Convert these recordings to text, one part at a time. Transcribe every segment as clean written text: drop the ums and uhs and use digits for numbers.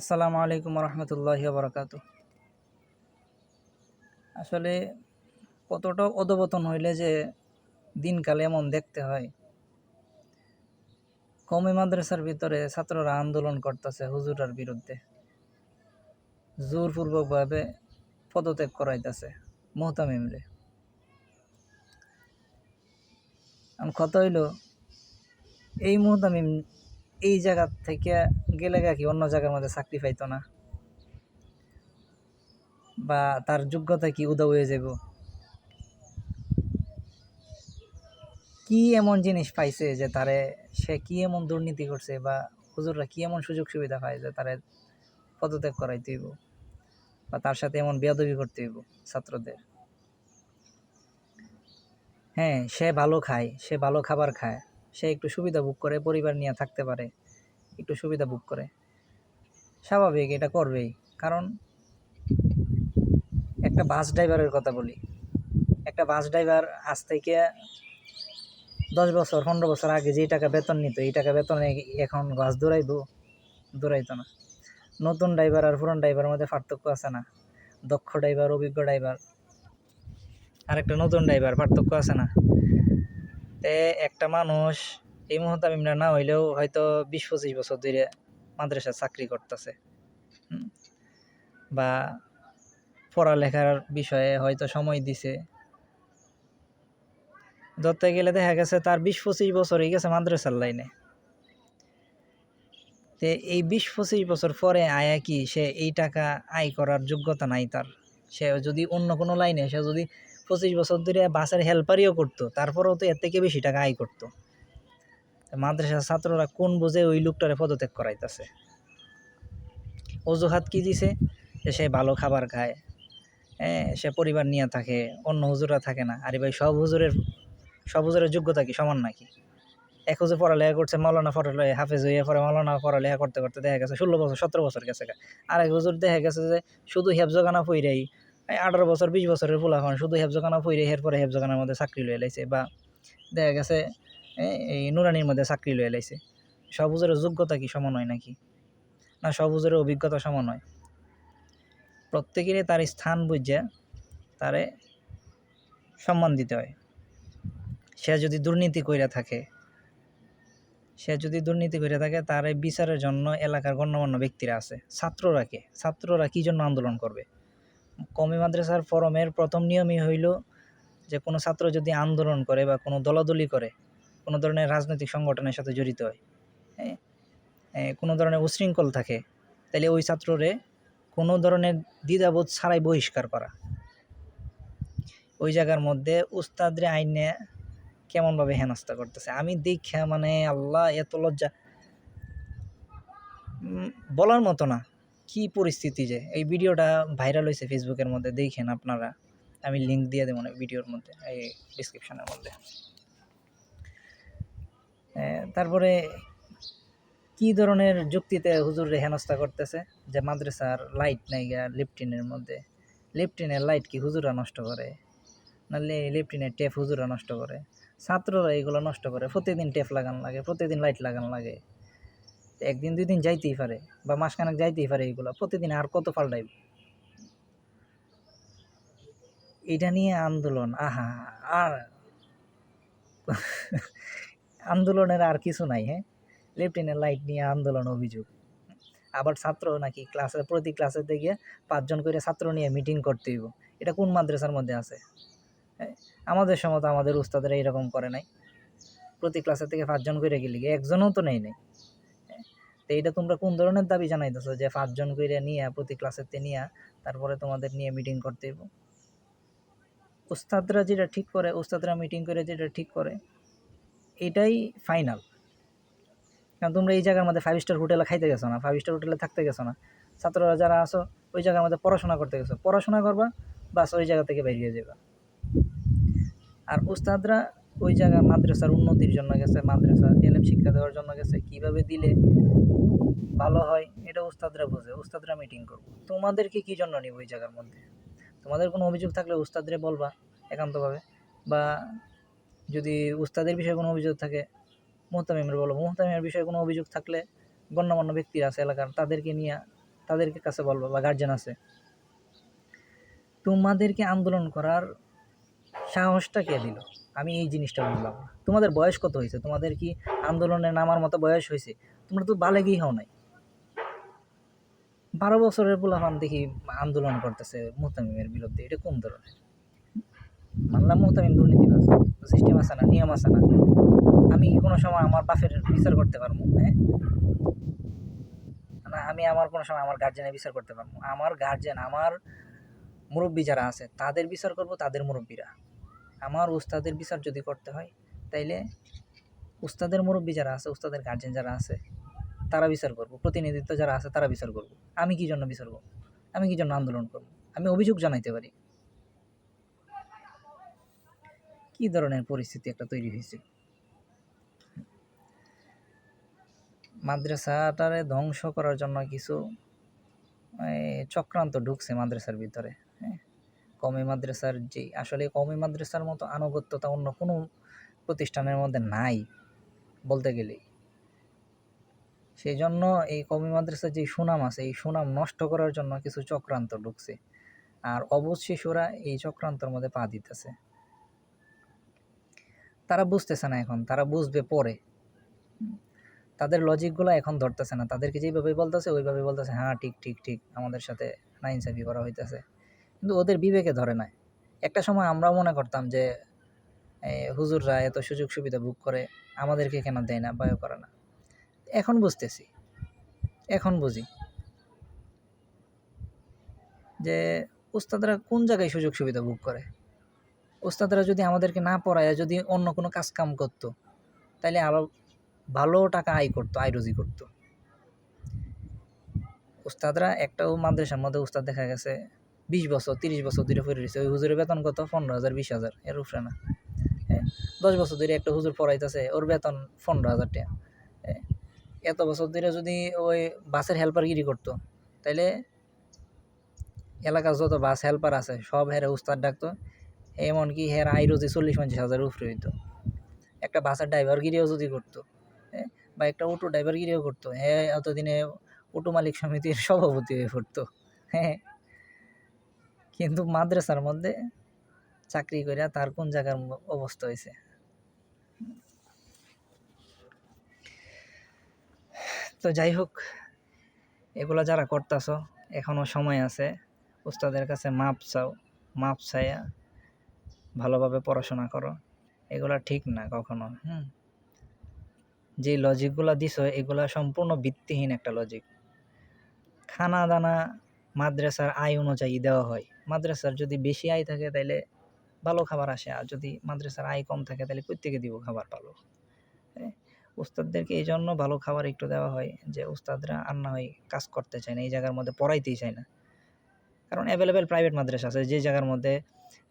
আসসালামু আলাইকুম রহমতুল্লাহি বারাকাতু। আসলে কতটা অধপতন হইলে যে দিনকালে এমন দেখতে হয়। কওমি মাদ্রাসার ভিতরে ছাত্ররা আন্দোলন করতেছে হুজুরার বিরুদ্ধে, জোরপূর্বকভাবে পদত্যাগ করাইতেছে মুহতামিমরে। কথা হইল, এই মুহতামিম এই জায়গা থেকে গেলে কি অন্য জায়গার মধ্যে চাকরি পাইতো না, বা তার যোগ্যতা কি উদা হয়ে যাব? কি এমন জিনিস পাইছে যে তারে, সে কি এমন দুর্নীতি করছে, বা হুজুররা কি এমন সুযোগ সুবিধা পায় যে তারে পদত্যাগ করাইতে হইব, বা তার সাথে এমন বেয়াদবি করতে হইব ছাত্রদের? হ্যাঁ, সে ভালো খায়, সে ভালো খাবার খায়, সে একটু সুবিধা ভোগ করে, পরিবার নিয়ে থাকতে পারে, একটু সুবিধা ভোগ করে, স্বাভাবিক এটা করবেই। কারণ একটা বাস ড্রাইভারের কথা বলি, একটা বাস ড্রাইভার আজ থেকে 10 বছর 15 বছর আগে যেই টাকা বেতন নিত, এই টাকা বেতনে এখন বাস দৌড়াইতো না। নতুন ড্রাইভার আর পুরান ড্রাইভারের মধ্যে পার্থক্য আছে না? দক্ষ ড্রাইভার, অভিজ্ঞ ড্রাইভার আর একটা নতুন ড্রাইভার, পার্থক্য আছে না? তে একটা মানুষ এই মুহূর্তে আমি না হইলেও হয়তো 20-25 বছর ধরে মাদ্রাসা চাকরি করতেছে, বা পড়ালেখার বিষয়ে হয়তো সময় দিছে, ধরতে গেলে দেখা গেছে তার 20-25 বছর হয়ে গেছে মাদ্রাসার লাইনে। তে এই 20-25 বছর পরে আয়া কি সে এই টাকা আয় করার যোগ্যতা নাই তার? সে যদি অন্য কোনো লাইনে, সে যদি 25 বছর ধরে বাসের হেল্পারিও করতো, তারপরেও তো এর থেকে বেশি টাকা আয় করতো। মাদ্রাসার ছাত্ররা কোন বুঝে ওই লোকটারে পদত্যাগ করাইতেছে? অজুহাত কি দিছে? যে সে ভালো খাবার খায়, হ্যাঁ, সে পরিবার নিয়ে থাকে, অন্য হুজুররা থাকে না। আরে ভাই, সব হুজুরের যোগ্যতা কি সমান নাকি? এক হুজুর পড়ালেখা করছে, মাওলানা পড়ালেখা হাফেজ হইয়া পরে মাওলানা পড়ালেখা করতে করতে দেখা গেছে 16 বছর 17 বছর গেছে। আর এক হুজুর দেখা গেছে যে শুধু হেফজখানা পইরাই 18 বছর 20 বছরের পোলাপান শুধু হেফজখানা পইরে এরপরে হেফজখানার মধ্যে চাকরি লয়ে লাইছে, বা দেখা গেছে এই নুরানির মধ্যে চাকরি লয়ে লাইছে। সব হুজুরের যোগ্যতা কি সমান হয় নাকি? না, সব হুজুরের অভিজ্ঞতা সমান হয়? প্রত্যেকেরই তার স্থান বুঝে তারে সম্মান দিতে হয়। সে যদি দুর্নীতি কইরা থাকে, তার এই বিচারের জন্য এলাকার গণ্যমান্য ব্যক্তিরা আছে। ছাত্ররা কি জন্য আন্দোলন করবে? কওমি মাদ্রাসার ফরমের প্রথম নিয়মই হইল যে কোনো ছাত্র যদি আন্দোলন করে বা কোনো দলাদলি করে, কোনো ধরনের রাজনৈতিক সংগঠনের সাথে জড়িত হয়, কোনো ধরনের উশৃঙ্খল থাকে, তাহলে ওই ছাত্ররে কোনো ধরনের দ্বিধাবোধ ছাড়াই বহিষ্কার করা। ওই জায়গার মধ্যে উস্তাদরে আইনে কেমনভাবে হেনস্থা করতেছে আমি দেখা, মানে আল্লাহ, এত লজ্জা বলার মতো না। কি পরিস্থিতি! যে এই ভিডিওটা ভাইরাল হয়েছে ফেসবুকের মধ্যে, দেখেন আপনারা, আমি লিঙ্ক দিয়ে দেবো ভিডিওর মধ্যে, এই ডিসক্রিপশনের মধ্যে। তারপরে কি ধরনের যুক্তিতে হুজুরে হেনস্থা করতেছে? যে মাদ্রাসার লাইট নাই গা লেফটিনের মধ্যে, লেফটিনের লাইট কি হুজুরা নষ্ট করে? নাহলে লেফটিনের টেপ হুজুরা নষ্ট করে? ছাত্ররা এগুলো নষ্ট করে। প্রতিদিন টেপ লাগানো লাগে, প্রতিদিন লাইট লাগানো লাগে। একদিন 2 দিন যাইতেই পারে, বা মাসখানেক যাইতেই পারে, এইগুলো প্রতিদিন আর কত পাল্টাইব? এটা নিয়ে আন্দোলন, আহা! আর আন্দোলনের আর কিছু নাই। হ্যাঁ, লেফটিনের লাইট নিয়ে আন্দোলন, অভিযোগ। আবার ছাত্র নাকি প্রতি ক্লাসে থেকে 5 জন করে ছাত্র নিয়ে মিটিং করতে হইব। এটা কোন মাদ্রাসার মধ্যে আছে? আমাদের সময় তো আমাদের উস্তাদরা এরকম করে নাই। প্রতি ক্লাসের থেকে 5 জন করে গেলে একজনও তো নেই। তো এটা তোমরা কোন ধরনের দাবি জানাইতেছো যে 5 জন করে নিয়ে প্রতি ক্লাসেতে নিয়ে তারপরে তোমাদের নিয়ে মিটিং করতে হইব? উস্তাদরা যেটা ঠিক করে, উস্তাদরা মিটিং করে যেটা ঠিক করে, এটাই ফাইনাল। কারণ তোমরা এই জায়গার মধ্যে 5 স্টার হোটেলে খাইতে গেছো না, 5 স্টার হোটেলে থাকতে গেছো না। ছাত্ররা যারা আসো ওই জায়গার মধ্যে পড়াশোনা করতে গেছো, পড়াশোনা করবা, বাস ওই জায়গা থেকে বেরিয়ে যাবা। আর উস্তাদরা ওই জায়গা মাদ্রাসার উন্নতির জন্য গেছে, মাদ্রাসা এলেম শিক্ষা দেওয়ার জন্য গেছে। কিভাবে দিলে ভালো হয় এটা উস্তাদরা বোঝে, উস্তাদরা মিটিং করবো। তোমাদেরকে কি জন্য নিব ওই জায়গার মধ্যে? তোমাদের কোনো অভিযোগ থাকলে উস্তাদরে বলবা একান্তভাবে, বা যদি উস্তাদের বিষয়ে কোনো অভিযোগ থাকে মুহতামিমের বলো। মুহতামিমের বিষয়ে কোনো অভিযোগ থাকলে গণ্যমান্য ব্যক্তিরা আছে এলাকার, তাদেরকে নিয়ে তাদেরকে কাছে বলবা, বা গার্জেন আছে, তোমাদেরকে আন্দোলন করার সাহসটা কে দিল? আমি এই জিনিসটা বুঝলাম না। তোমাদের বয়স কত হয়েছে? তোমাদের কি আন্দোলনে নামার মতো বয়স হয়েছে? তোমরা তো বালেগই হও নাই। 12 বছরের পোলাপান দেখি আন্দোলন করতেছে মুহতামিমের বিরুদ্ধে, এটা কোন ধরনের? মানলাম মুহতামিম দুর্নীতিবাজ, সিস্টেম আছে না, নিয়ম আছে না, আমি কোনো সময় আমার বাপের বিচার করতে পারবো? হ্যাঁ, না আমি আমার কোনো সময় আমার গার্জেনের বিচার করতে পারবো? আমার গার্জেন, আমার মুরব্বী যারা আছে তাদের বিচার করব, তাদের মুরব্বীরা। আমার উস্তাদের বিচার যদি করতে হয়, তাইলে উস্তাদের মুরব্বী যারা আছে, উস্তাদের গার্জেন যারা আছে তারা বিচার করব, প্রতিনিধিত্ব যারা আছে তারা বিচার করব। আমি কি জন্য বিচার করব? আমি কি জন্য আন্দোলন করব? আমি অভিযোগ জানাইতে পারি। কি ধরনের পরিস্থিতি একটা তৈরি হয়েছে! মাদ্রাসাটারে ধ্বংস করার জন্য কিছু চক্রান্ত ঢুকছে মাদ্রাসার ভিতরে। হ্যাঁ, কওমি মাদ্রাসার যে আসলে কওমি মাদ্রাসার মতো আনুগত্যতা অন্য কোনো প্রতিষ্ঠানের মধ্যে নাই বলতে গেলেই। সেই জন্য এই কওমি মাদ্রাসার যে সুনাম আছে, এই সুনাম নষ্ট করার জন্য কিছু চক্রান্ত ঢুকছে, আর অবুঝ শিশুরা এই চক্রান্তের মধ্যে পা দিতেছে। তারা বুঝতেছে না এখন, তারা বুঝবে পরে। তাদের লজিকগুলো এখন ধরতেছে না, তাদেরকে যেভাবে বলতেছে ওইভাবে বলতেছে, হ্যাঁ ঠিক ঠিক ঠিক, আমাদের সাথে নাইনসাফি করা হইতেছে, কিন্তু ওদের বিবেকে ধরে নাই। একটা সময় আমরাও মনে করতাম যে হুজুররা এত সুযোগ সুবিধা ভোগ করে, আমাদেরকে কেন দেয় না, বায়ু করে না। এখন বুঝতেছি, এখন বুঝি যে উস্তাদরা কোন জায়গায় সুযোগ সুবিধা ভোগ করে। উস্তাদরা যদি আমাদেরকে না পড়ায়, যদি অন্য কোনো কাজ কাম করতো, তাইলে আরো ভালো টাকা আয় করতো, আয় রুজি করতো। উস্তাদরা একটাও মাদ্রাসার মধ্যে উস্তাদ দেখা গেছে 20 বছর 30 বছর ধরে পড়ে রয়েছে, ওই হুজুরের বেতন কত? 15,000 20,000, এর উপরে না। হ্যাঁ, 10 বছর ধরে একটা হুজুর পড়াইতেছে, ওর বেতন 15,000 টাকা। এত বছর ধরে যদি ওই বাসের হেল্পারগিরি করতো, তাইলে এলাকার যত বাস হেল্পার আছে সব হেরে উস্তাদ ডাকতো, এমনকি হের আয় রুজি 40-50 হাজার উপরে হইতো। একটা বাসের ড্রাইভারগিরিও যদি করতো, বা একটা অটো ড্রাইভারগিরিও করতো, হ্যাঁ এতদিনে অটো মালিক সমিতির সভাপতি হয়ে পড়তো। হ্যাঁ, কিন্তু মাদ্রাসার মধ্যে চাকরি করিয়া তার কোন জায়গার অবস্থা হয়েছে। তো যাই হোক, এগুলা যারা করতেছ, এখনও সময় আছে, উস্তাদের কাছে মাপ চাও, মাপ চাইয়া ভালোভাবে পড়াশোনা করো। এগুলা ঠিক না কখনো। যে লজিকগুলা দিছ এগুলা সম্পূর্ণ ভিত্তিহীন একটা লজিক। খানা দানা মাদ্রাসার আয় অনুযায়ী দেওয়া হয়। মাদ্রাসার যদি বেশি আয় থাকে তাহলে ভালো খাবার আসে, আর যদি মাদ্রাসার আয় কম থাকে তাহলে প্রত্যেকে দিব খাবার ভালো। উস্তাদদেরকে এই জন্য ভালো খাবার একটু দেওয়া হয় যে উস্তাদরা আর না হয় কাজ করতে চায় না, এই জায়গার মধ্যে পড়াইতেই চায় না। কারণ অ্যাভেলেবেল প্রাইভেট মাদ্রাসা আছে যে জায়গার মধ্যে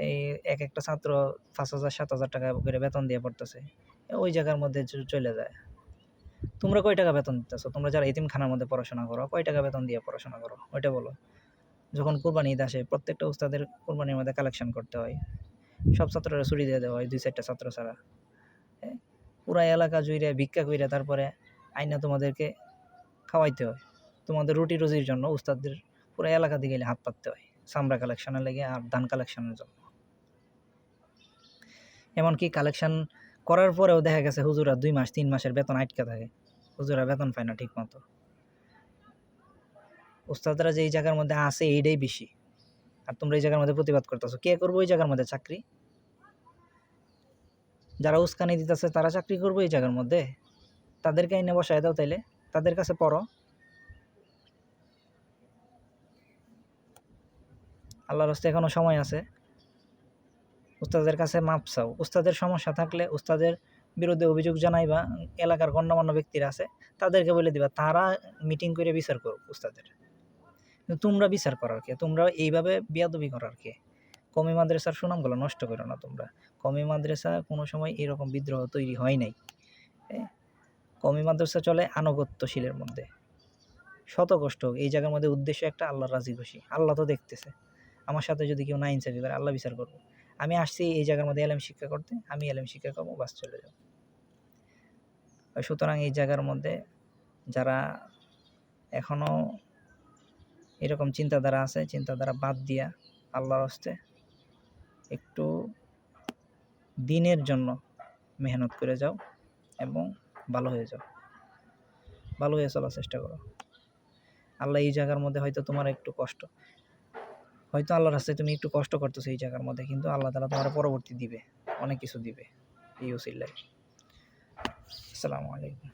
এই এক একটা ছাত্র 5,000-7,000 টাকা করে বেতন দিয়ে পড়তেছে, ওই জায়গার মধ্যে চলে যায়। তোমরা কয় টাকা বেতন দিতেছো? তোমরা যারা এতিমখানার মধ্যে পড়াশোনা করো, কয় টাকা বেতন দিয়ে পড়াশোনা করো ওইটা বলো। যখন কোরবানি ঈদ আসে, প্রত্যেকটা উস্তাদের কোরবানির মধ্যে কালেকশন করতে হয়, সব ছাত্ররা ছুটি দিয়ে দেওয়া হয় 2-4টা ছাত্র ছাড়া। পুরা এলাকা জুড়ে ভিক্ষা কইরা তারপরে আইনা তোমাদেরকে খাওয়াইতে হয়। তোমাদের রুটি রুজির জন্য উস্তাদদের পুরো এলাকা দিকে হাত পাততে হয়, চামড়া কালেকশনের লেগে আর ধান কালেকশনের জন্য। এমনকি কালেকশন করার পরেও দেখা গেছে হুজুরা 2 মাস 3 মাসের বেতন আটকে থাকে, হুজুরা বেতন পায় না ঠিক মতো। উস্তাদরা যে এই জায়গার মধ্যে আছে এইটাই বেশি, আর তোমরা এই জায়গার মধ্যে প্রতিবাদ করতেছো। কে করবো এই জায়গার মধ্যে চাকরি? যারা উস্কানি দিতেছে তারা চাকরি করবো এই জায়গার মধ্যে? তাদেরকে এনে বসায় দাও, তাইলে তাদের কাছে পড়ো। আল্লাহর রাস্তায় এখনো সময় আছে, উস্তাদের কাছে মাপ চাও। উস্তাদের সমস্যা থাকলে উস্তাদের বিরুদ্ধে অভিযোগ জানাইবা, এলাকার গণ্যমান্য ব্যক্তিরা আছে তাদেরকে বলে দিবা, তারা মিটিং করে বিচার করুক উস্তাদের। তোমরা বিচার করার কে? তোমরা এইভাবে বেয়াদবি করার কে? কওমি মাদ্রাসার সুনামগুলো নষ্ট করো না তোমরা। কওমি মাদ্রাসা কোনো সময় এরকম বিদ্রোহ তৈরি হয় নাই। কওমি মাদ্রাসা চলে আনুগত্যশীলের মধ্যে। শত কষ্ট হোক, এই জায়গার মধ্যে উদ্দেশ্য একটা, আল্লাহর রাজি খুশি। আল্লাহ তো দেখতেছে, আমার সাথে যদি কেউ না ইনসাফি করে আল্লাহ বিচার করবো। আমি আসছি এই জায়গার মধ্যে এলেম শিক্ষা করতে, আমি এলেম শিক্ষা করবো, বাস চলে যাব। সুতরাং এই জায়গার মধ্যে যারা এখনও এরকম চিন্তাধারা আছে, চিন্তাধারা বাদ দিয়া আল্লাহর হস্তে একটু দিনের জন্য মেহনত করে যাও এবং ভালো হয়ে যাও, ভালো হয়ে চলার চেষ্টা করো। আল্লাহ এই জায়গার মধ্যে হয়তো তোমার একটু কষ্ট, হয়তো আল্লাহর রাস্তায় তুমি একটু কষ্ট করতেছো এই জায়গার মধ্যে, কিন্তু আল্লাহ তাআলা তোমার পরবর্তী দিবে, অনেক কিছু দিবে এই ওসিলায়। আসসালামু আলাইকুম।